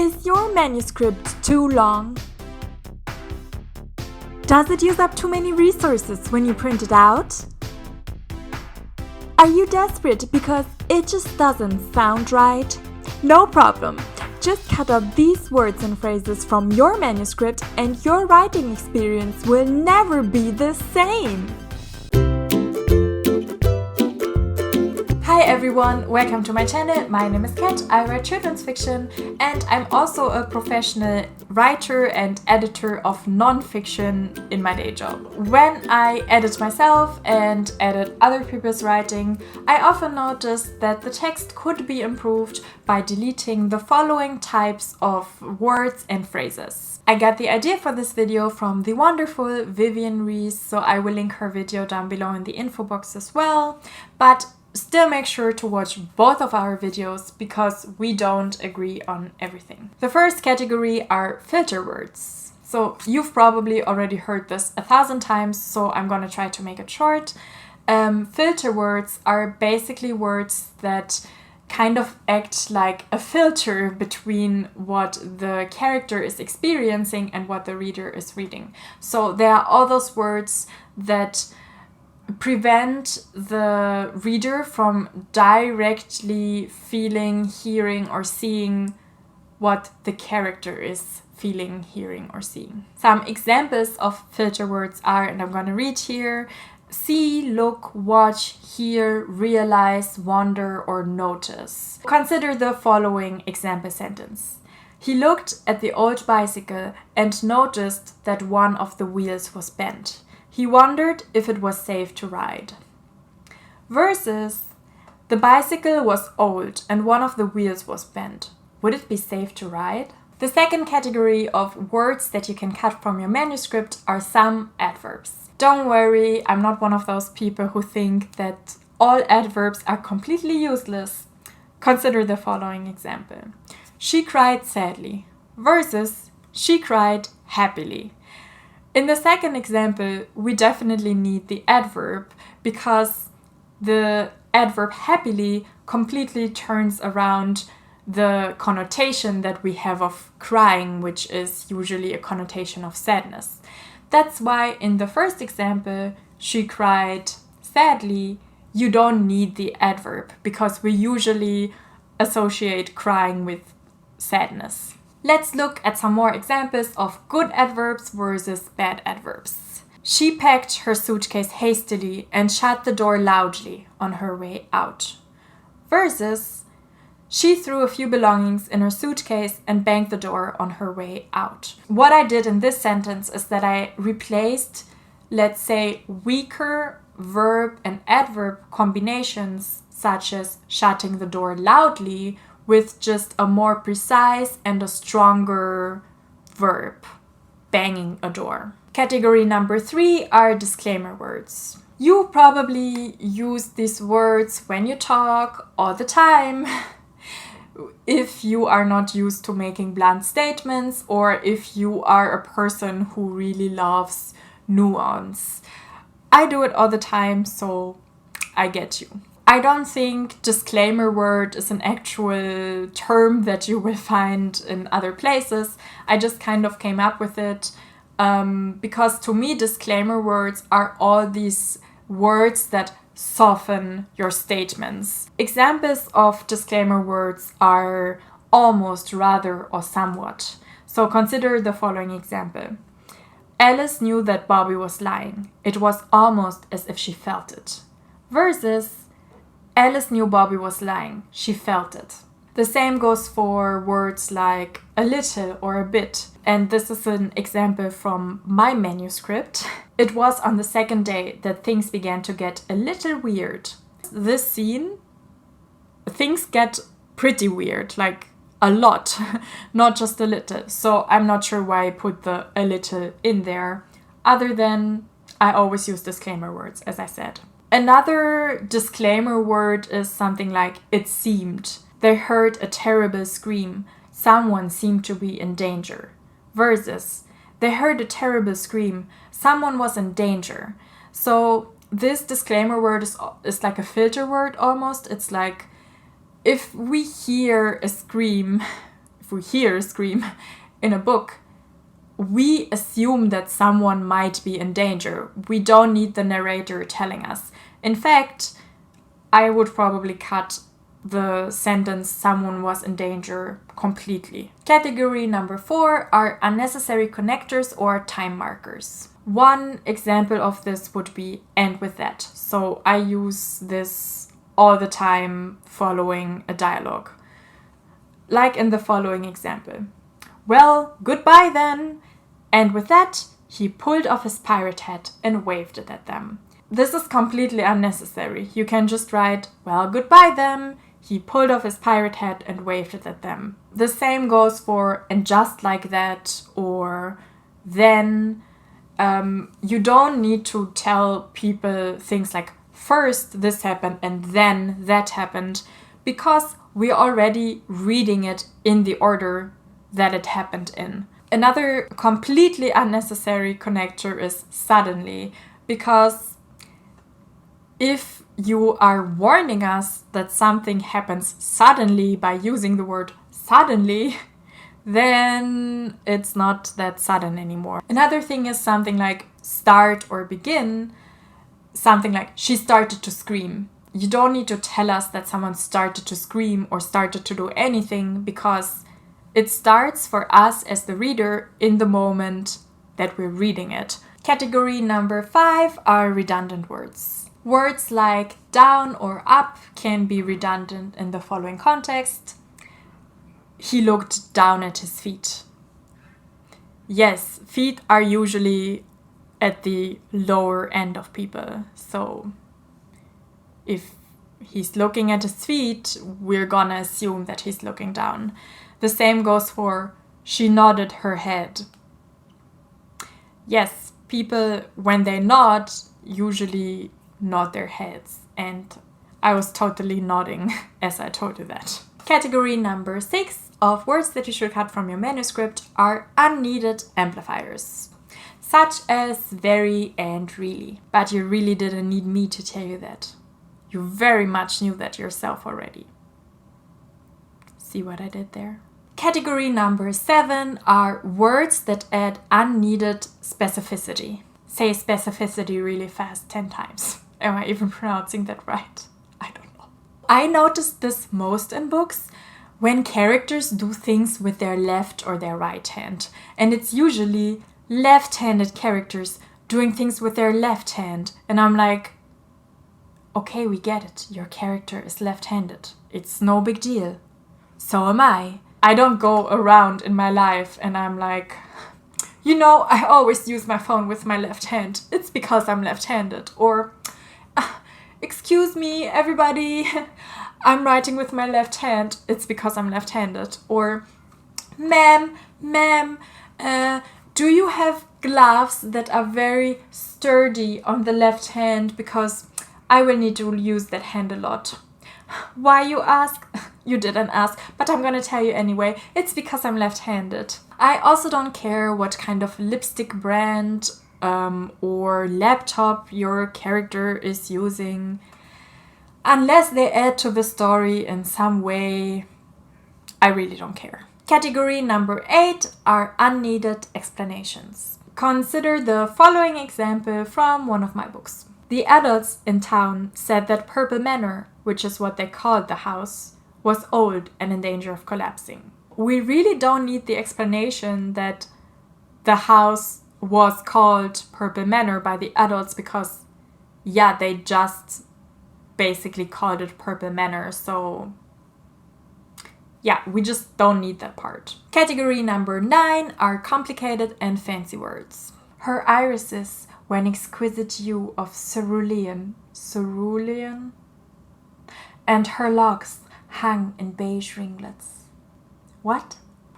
Is your manuscript too long? Does it use up too many resources when you print it out? Are you desperate because it just doesn't sound right? No problem. Just cut out these words and phrases from your manuscript and your writing experience will never be the same. Hi everyone, welcome to my channel. My name is Kat, I write children's fiction and I'm also a professional writer and editor of non-fiction in my day job. When I edit myself and edit other people's writing, I often notice that the text could be improved by deleting the following types of words and phrases. I got the idea for this video from the wonderful Vivian Rees, so I will link her video down below in the info box as well. But still make sure to watch both of our videos because we don't agree on everything. The first category are filter words. So you've probably already heard this 1,000 times, so I'm gonna try to make it short. Filter words are basically words that kind of act like a filter between what the character is experiencing and what the reader is reading. So there are all those words that prevent the reader from directly feeling, hearing, or seeing what the character is feeling, hearing, or seeing. Some examples of filter words are, and I'm going to read here, see, look, watch, hear, realize, wonder, or notice. Consider the following example sentence. He looked at the old bicycle and noticed that one of the wheels was bent. He wondered if it was safe to ride. Versus, the bicycle was old and one of the wheels was bent. Would it be safe to ride? The second category of words that you can cut from your manuscript are some adverbs. Don't worry, I'm not one of those people who think that all adverbs are completely useless. Consider the following example. She cried sadly versus she cried happily. In the second example, we definitely need the adverb because the adverb happily completely turns around the connotation that we have of crying, which is usually a connotation of sadness. That's why in the first example, she cried sadly, you don't need the adverb because we usually associate crying with sadness. Let's look at some more examples of good adverbs versus bad adverbs. She packed her suitcase hastily and shut the door loudly on her way out. Versus, she threw a few belongings in her suitcase and banged the door on her way out. What I did in this sentence is that I replaced, let's say, weaker verb and adverb combinations, such as shutting the door loudly, with just a more precise and a stronger verb, banging a door. Category number 3 are disclaimer words. You probably use these words when you talk all the time. If you are not used to making blunt statements or if you are a person who really loves nuance. I do it all the time, so I get you. I don't think disclaimer word is an actual term that you will find in other places. I just kind of came up with it because to me disclaimer words are all these words that soften your statements. Examples of disclaimer words are almost, rather, or somewhat. So consider the following example. Alice knew that Bobby was lying. It was almost as if she felt it. Versus, Alice knew Bobby was lying. She felt it. The same goes for words like a little or a bit. And this is an example from my manuscript. It was on the second day that things began to get a little weird. This scene, things get pretty weird, like a lot, not just a little. So I'm not sure why I put the a little in there, other than I always use disclaimer words, as I said. Another disclaimer word is something like it seemed. They heard a terrible scream. Someone seemed to be in danger. Versus, they heard a terrible scream. Someone was in danger. So this disclaimer word is like a filter word almost. It's like if we hear a scream if we hear a scream in a book, we assume that someone might be in danger. We don't need the narrator telling us. In fact, I would probably cut the sentence "someone was in danger" completely. Category number 4 are unnecessary connectors or time markers. One example of this would be "and with that." So I use this all the time following a dialogue. Like in the following example. "Well, goodbye then." And with that, he pulled off his pirate hat and waved it at them. This is completely unnecessary. You can just write, "Well, goodbye then." He pulled off his pirate hat and waved it at them. The same goes for "and just like that" or "then." You don't need to tell people things like "first this happened and then that happened," because we're already reading it in the order that it happened in. Another completely unnecessary connector is "suddenly," because if you are warning us that something happens suddenly by using the word "suddenly," then it's not that sudden anymore. Another thing is something like "start" or "begin," something like "she started to scream." You don't need to tell us that someone started to scream or started to do anything, because it starts for us as the reader in the moment that we're reading it. Category number 5 are redundant words. Words like "down" or "up" can be redundant in the following context. He looked down at his feet. Yes, feet are usually at the lower end of people. So if he's looking at his feet, we're gonna assume that he's looking down. The same goes for "she nodded her head." Yes, people, when they nod, usually nod their heads. And I was totally nodding as I told you that. Category number 6 of words that you should cut from your manuscript are unneeded amplifiers, such as "very" and "really." But you really didn't need me to tell you that. You very much knew that yourself already. See what I did there? Category number 7 are words that add unneeded specificity. Say specificity really fast 10 times. Am I even pronouncing that right? I don't know. I noticed this most in books when characters do things with their left or their right hand. And it's usually left-handed characters doing things with their left hand. And I'm like, okay, we get it. Your character is left-handed. It's no big deal. So am I. I don't go around in my life and I'm like, I always use my phone with my left hand. It's because I'm left-handed. Or, excuse me, everybody, I'm writing with my left hand. It's because I'm left-handed. Or, ma'am, do you have gloves that are very sturdy on the left hand? Because I will need to use that hand a lot. Why, you ask? You didn't ask, but I'm gonna tell you anyway. It's because I'm left-handed. I also don't care what kind of lipstick brand or laptop your character is using. Unless they add to the story in some way, I really don't care. Category number 8 are unneeded explanations. Consider the following example from one of my books. The adults in town said that Purple Manor, which is what they called the house, was old and in danger of collapsing. We really don't need the explanation that the house was called Purple Manor by the adults because, they just basically called it Purple Manor. So, we just don't need that part. Category number 9 are complicated and fancy words. Her irises were an exquisite hue of cerulean, and her locks hung in beige ringlets. What?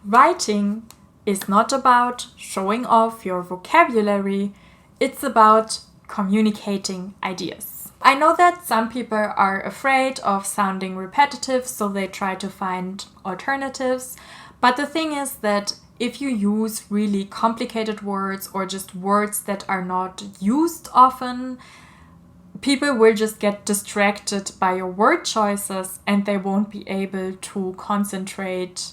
Writing is not about showing off your vocabulary, it's about communicating ideas. I know that some people are afraid of sounding repetitive, so they try to find alternatives, but the thing is that if you use really complicated words or just words that are not used often, people will just get distracted by your word choices and they won't be able to concentrate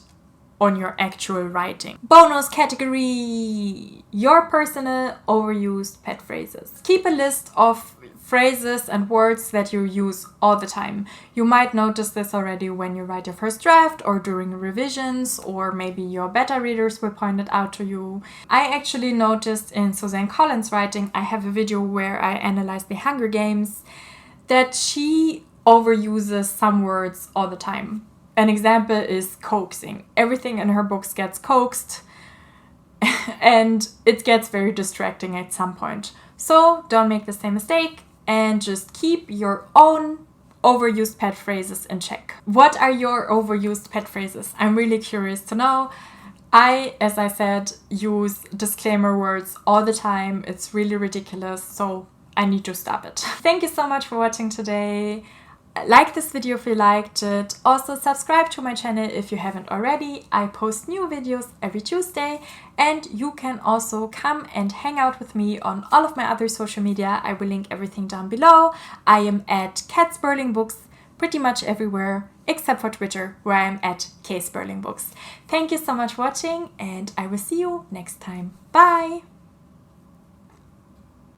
on your actual writing. Bonus category: your personal overused pet phrases. Keep a list of phrases and words that you use all the time. You might notice this already when you write your first draft or during revisions, or maybe your beta readers will point it out to you. I actually noticed in Suzanne Collins' writing, I have a video where I analyze the Hunger Games, that she overuses some words all the time. An example is coaxing. Everything in her books gets coaxed and it gets very distracting at some point. So don't make the same mistake and just keep your own overused pet phrases in check. What are your overused pet phrases? I'm really curious to know. I, as I said, use disclaimer words all the time. It's really ridiculous, so I need to stop it. Thank you so much for watching today. Like this video if you liked it. Also subscribe to my channel if you haven't already. I post new videos every Tuesday, and you can also come and hang out with me on all of my other social media. I will link everything down below. I am at Cat Sperling Books pretty much everywhere except for Twitter, where I am at ksperlingbooks. Thank you so much for watching, and I will see you next time. Bye!